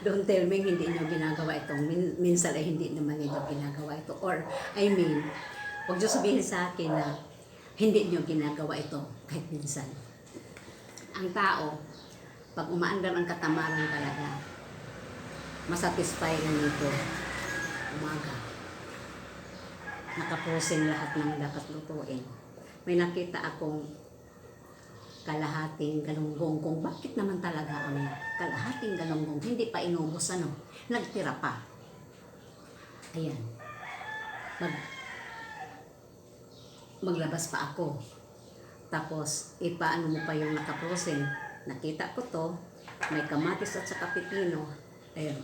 Don't tell me hindi nyo ginagawa ito. Minsan ay hindi naman nyo ginagawa ito. Or, I mean, huwag nyo sabihin sa akin na hindi nyo ginagawa ito kahit minsan. Ang tao, pag umaandar ang katamaran talaga, masatisfy na nito umaga. Nakaprosin lahat ng dapat lutuin. May nakita akong kalahating galunggong, kung bakit naman talaga ang kalahating galunggong hindi pa inubos, nagtira pa. Ayan. Maglabas pa ako. Tapos, ipaano mo pa yung nakaprosin. Nakita ko to, may kamatis at saka pipino. Ayan.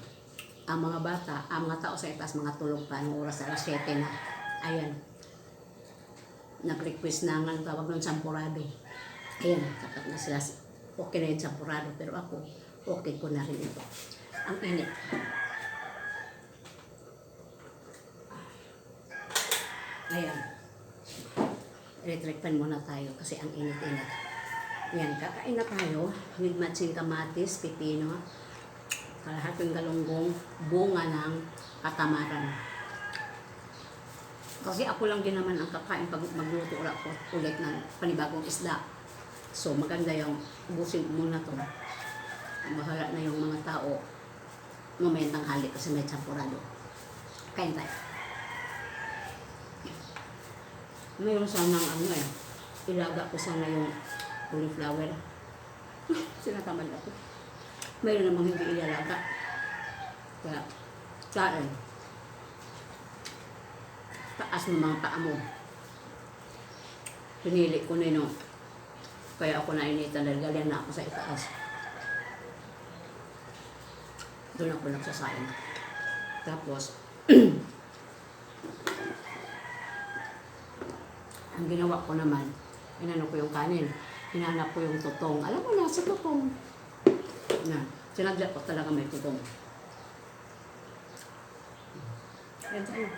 Ang mga bata, ang mga tao sa itaas, mga tulog pa, anong oras, alas 7 na. Ayan. Nag-request na nga, tawag ng champurado. Ayan, tapat na sila. Okay na yung champurado, pero ako, okay ko na rin ito. Ang init. Ayan. Retrekpan muna tayo kasi ang init-init. Ayan, kakain na tayo. With matching kamatis, pipino, kalahating galunggong, bunga ng katamaran. Kasi ako lang din naman ang kakain pag magluto ulit ng panibagong isda. So, maganda yung ubusin muna to. Bahala na yung mga tao mamayang tanghali kasi may champurado. Kain tayo. Mayroon sanang ilaga ko sana yung cauliflower. Sinatamad ako. Mayroon namang hindi ilalaga. Kaya, kain. Taas ng mga paa mo. Pinili ko na yun. Kaya ako nainitan dahil galing na ako sa itaas. Doon ako nagsasain. Tapos, ang ginawa ko naman, inano ko yung kanin. Hinanap ko yung tutong. Alam mo na, sa tutong. Na, sinaglat ko talaga may tutong. Yan tayo.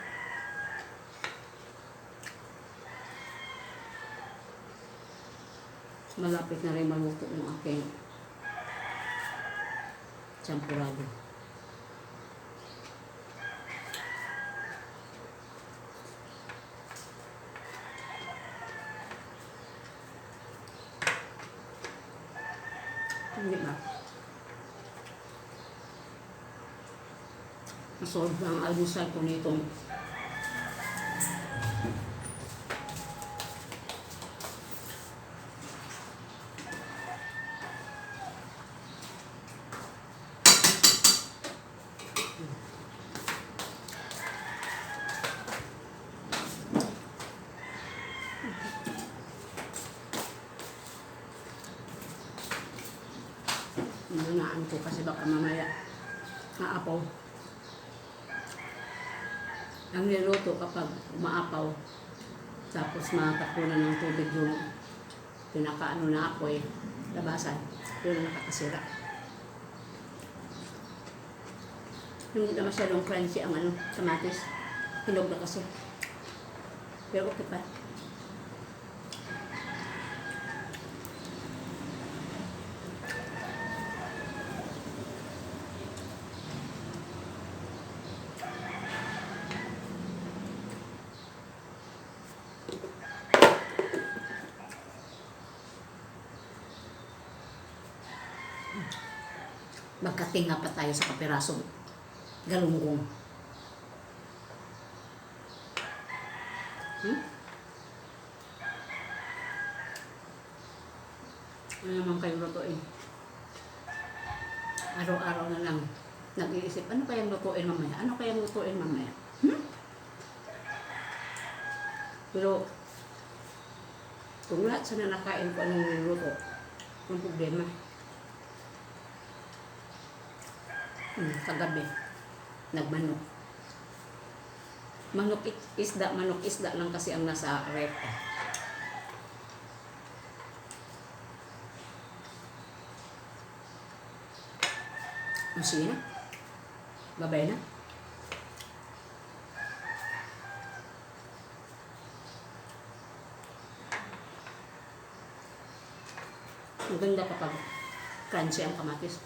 Malapit na rin maluto yung aking champurado. Hindi ba? Nasolve ang almusal ko nitong nanaan ko kasi baka mamaya maapaw. Ang niluto kapag umaapaw, tapos makakapunan ng tubig yung pinakaano na apoy, labasan, yun ang nakakasira. Hindi na masyadong crunchy ang kamatis. Hinog na kasi. Pero okay pa. Magkatinga pa tayo sa kapirasong galunggong. Ano naman kayo lutuin? Araw-araw na lang nag-iisip, ano kayang lutuin mamaya? Ano kayang lutuin mamaya? Pero kung lahat sana nakain ko anong niluto, ang problema. Kagabi, nagmanok. Manok isda lang kasi ang nasa rep. Sige na. Babay na. Maganda kapag crunchy ang kamatis.